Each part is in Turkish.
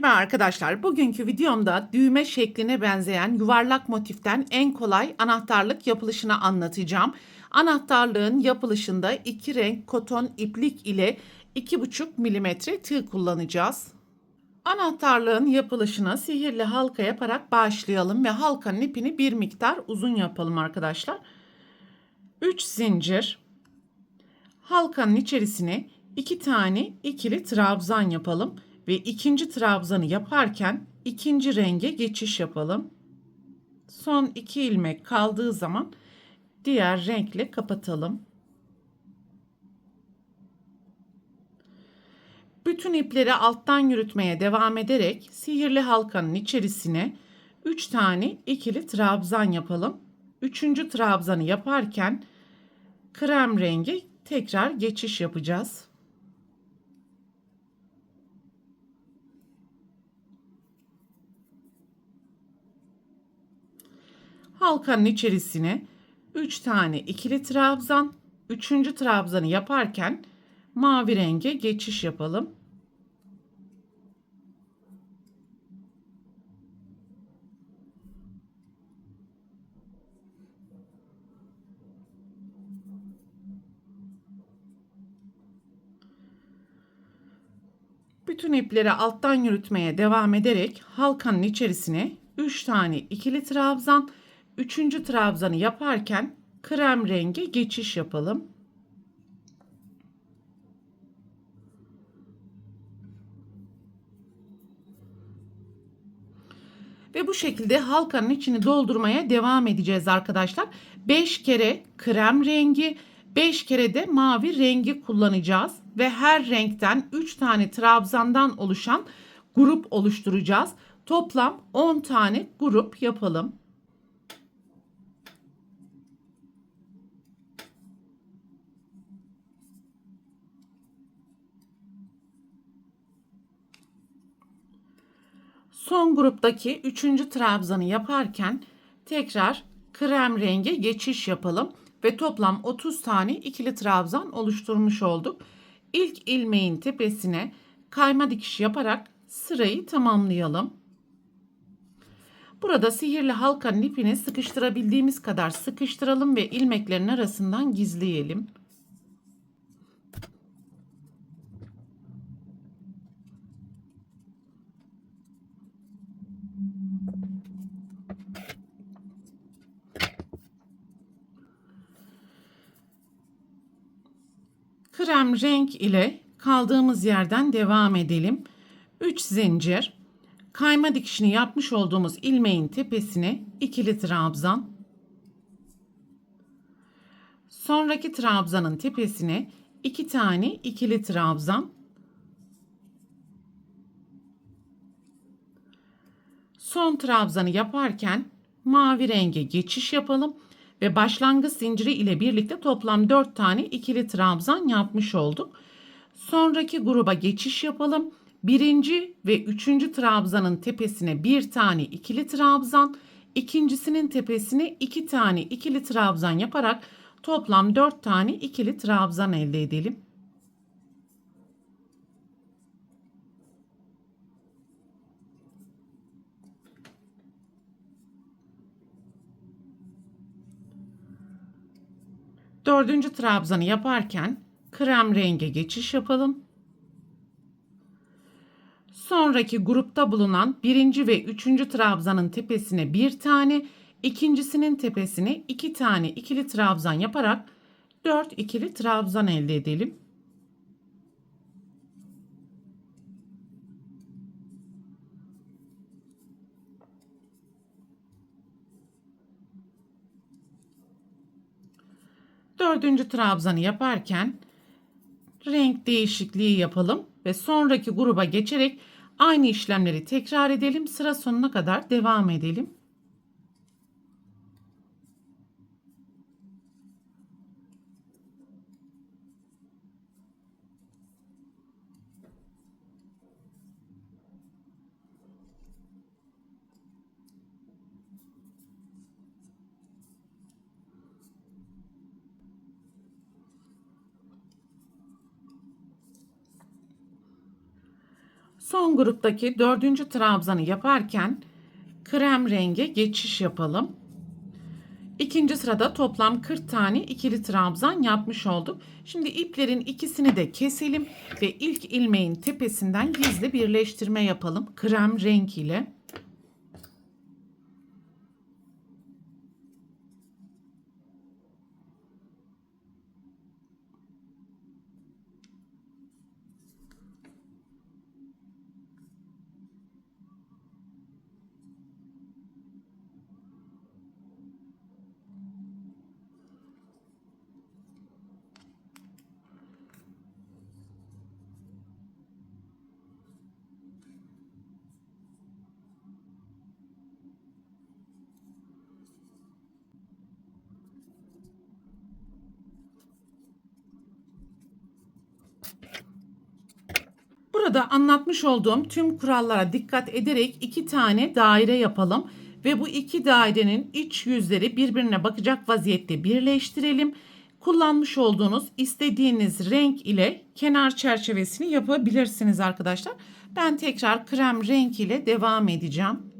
Merhaba arkadaşlar. Bugünkü videomda düğme şekline benzeyen yuvarlak motiften en kolay anahtarlık yapılışını anlatacağım. Anahtarlığın yapılışında iki renk koton iplik ile 2,5 milimetre tığ kullanacağız. Anahtarlığın yapılışına sihirli halka yaparak başlayalım ve halkanın ipini bir miktar uzun yapalım arkadaşlar. 3 zincir, halkanın içerisine 2 tane ikili trabzan yapalım ve ikinci trabzanı yaparken ikinci renge geçiş yapalım. Son 2 ilmek kaldığı zaman diğer renkle kapatalım. Bütün ipleri alttan yürütmeye devam ederek sihirli halkanın içerisine 3 tane ikili trabzan yapalım. Üçüncü trabzanı yaparken krem rengi tekrar geçiş yapacağız. Halkanın içerisine 3 tane ikili trabzan, üçüncü trabzanı yaparken mavi renge geçiş yapalım. Bütün ipleri alttan yürütmeye devam ederek halkanın içerisine 3 tane ikili trabzan, üçüncü trabzanı yaparken krem rengi geçiş yapalım. Ve bu şekilde halkanın içini doldurmaya devam edeceğiz arkadaşlar. 5 kere krem rengi, 5 kere de mavi rengi kullanacağız. Ve her renkten 3 tane trabzandan oluşan grup oluşturacağız. Toplam 10 tane grup yapalım. Son gruptaki 3. trabzanı yaparken tekrar krem renge geçiş yapalım ve toplam 30 tane ikili trabzan oluşturmuş olduk. İlk ilmeğin tepesine kayma dikiş yaparak sırayı tamamlayalım. Burada sihirli halkanın ipini sıkıştırabildiğimiz kadar sıkıştıralım ve ilmeklerin arasından gizleyelim. Krem renk ile kaldığımız yerden devam edelim. 3 zincir, kayma dikişini yapmış olduğumuz ilmeğin tepesine ikili trabzan, sonraki trabzanın tepesine 2 tane ikili trabzan, son trabzanı yaparken mavi renge geçiş yapalım ve başlangıç zinciri ile birlikte toplam 4 tane ikili trabzan yapmış olduk. Sonraki gruba geçiş yapalım. Birinci ve üçüncü trabzanın tepesine bir tane ikili trabzan, ikincisinin tepesine 2 tane ikili trabzan yaparak toplam 4 tane ikili trabzan elde edelim. Dördüncü trabzanı yaparken krem renge geçiş yapalım. Sonraki grupta bulunan birinci ve üçüncü trabzanın tepesine bir tane, ikincisinin tepesine 2 tane ikili trabzan yaparak 4 ikili trabzan elde edelim. Dördüncü trabzanı yaparken renk değişikliği yapalım ve sonraki gruba geçerek aynı işlemleri tekrar edelim. Sıra sonuna kadar devam edelim. Son gruptaki 4. trabzanı yaparken krem renge geçiş yapalım. İkinci sırada toplam 40 tane ikili trabzan yapmış olduk. Şimdi iplerin ikisini de keselim ve ilk ilmeğin tepesinden gizli birleştirme yapalım krem renk ile. Burada anlatmış olduğum tüm kurallara dikkat ederek 2 tane daire yapalım ve bu 2 dairenin iç yüzleri birbirine bakacak vaziyette birleştirelim. Kullanmış olduğunuz istediğiniz renk ile kenar çerçevesini yapabilirsiniz arkadaşlar. Ben tekrar krem renk ile devam edeceğim.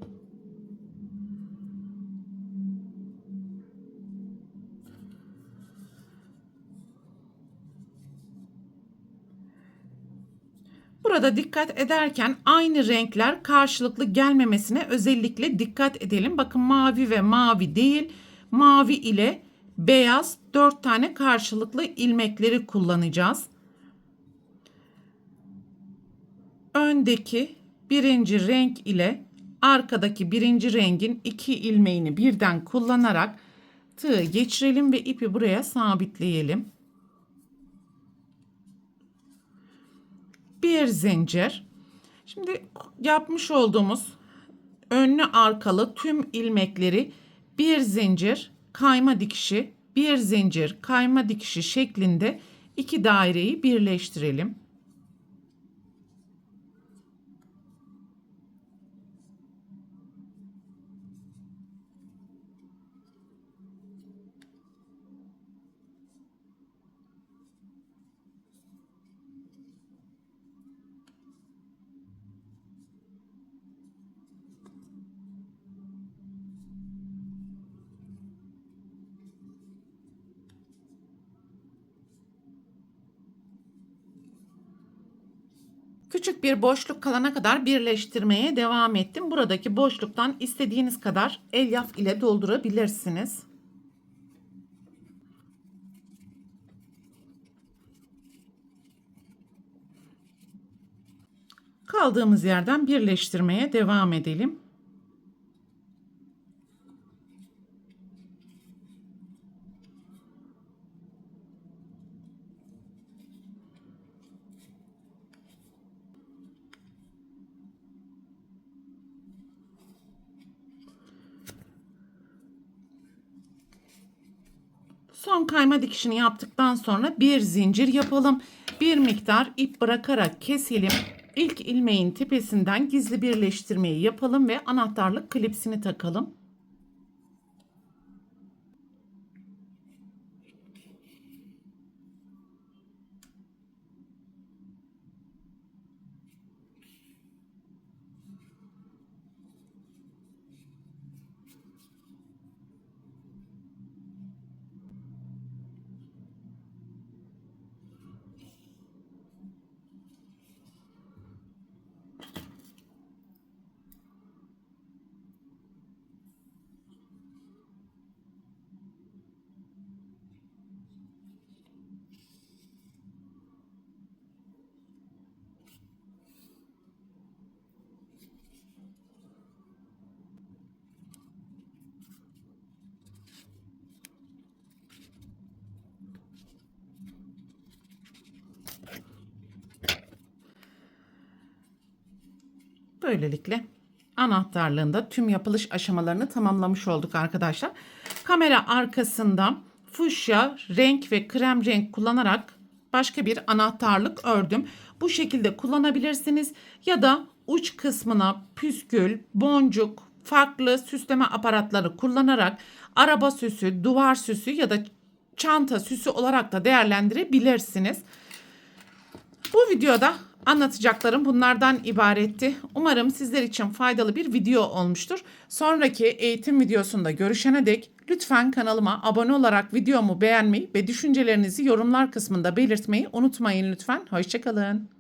Burada dikkat ederken aynı renkler karşılıklı gelmemesine özellikle dikkat edelim. Bakın mavi ve mavi değil, mavi ile beyaz 4 tane karşılıklı ilmekleri kullanacağız. Öndeki birinci renk ile arkadaki birinci rengin 2 ilmeğini birden kullanarak tığı geçirelim ve ipi buraya sabitleyelim. Bir zincir. Şimdi yapmış olduğumuz önlü arkalı tüm ilmekleri bir zincir kayma dikişi, bir zincir kayma dikişi şeklinde 2 daireyi birleştirelim. Küçük bir boşluk kalana kadar birleştirmeye devam ettim. Buradaki boşluktan istediğiniz kadar elyaf ile doldurabilirsiniz. Kaldığımız yerden birleştirmeye devam edelim. Son kayma dikişini yaptıktan sonra bir zincir yapalım. Bir miktar ip bırakarak keselim. İlk ilmeğin tepesinden gizli birleştirmeyi yapalım ve anahtarlık klipsini takalım. Böylelikle anahtarlığında tüm yapılış aşamalarını tamamlamış olduk arkadaşlar. Kamera arkasında fuşya renk ve krem renk kullanarak başka bir anahtarlık ördüm. Bu şekilde kullanabilirsiniz ya da uç kısmına püskül, boncuk, farklı süsleme aparatları kullanarak araba süsü, duvar süsü ya da çanta süsü olarak da değerlendirebilirsiniz. Bu videoda Anlatacaklarım bunlardan ibaretti. Umarım sizler için faydalı bir video olmuştur. Sonraki eğitim videosunda görüşene dek lütfen kanalıma abone olarak videomu beğenmeyi ve düşüncelerinizi yorumlar kısmında belirtmeyi unutmayın lütfen. Hoşça kalın.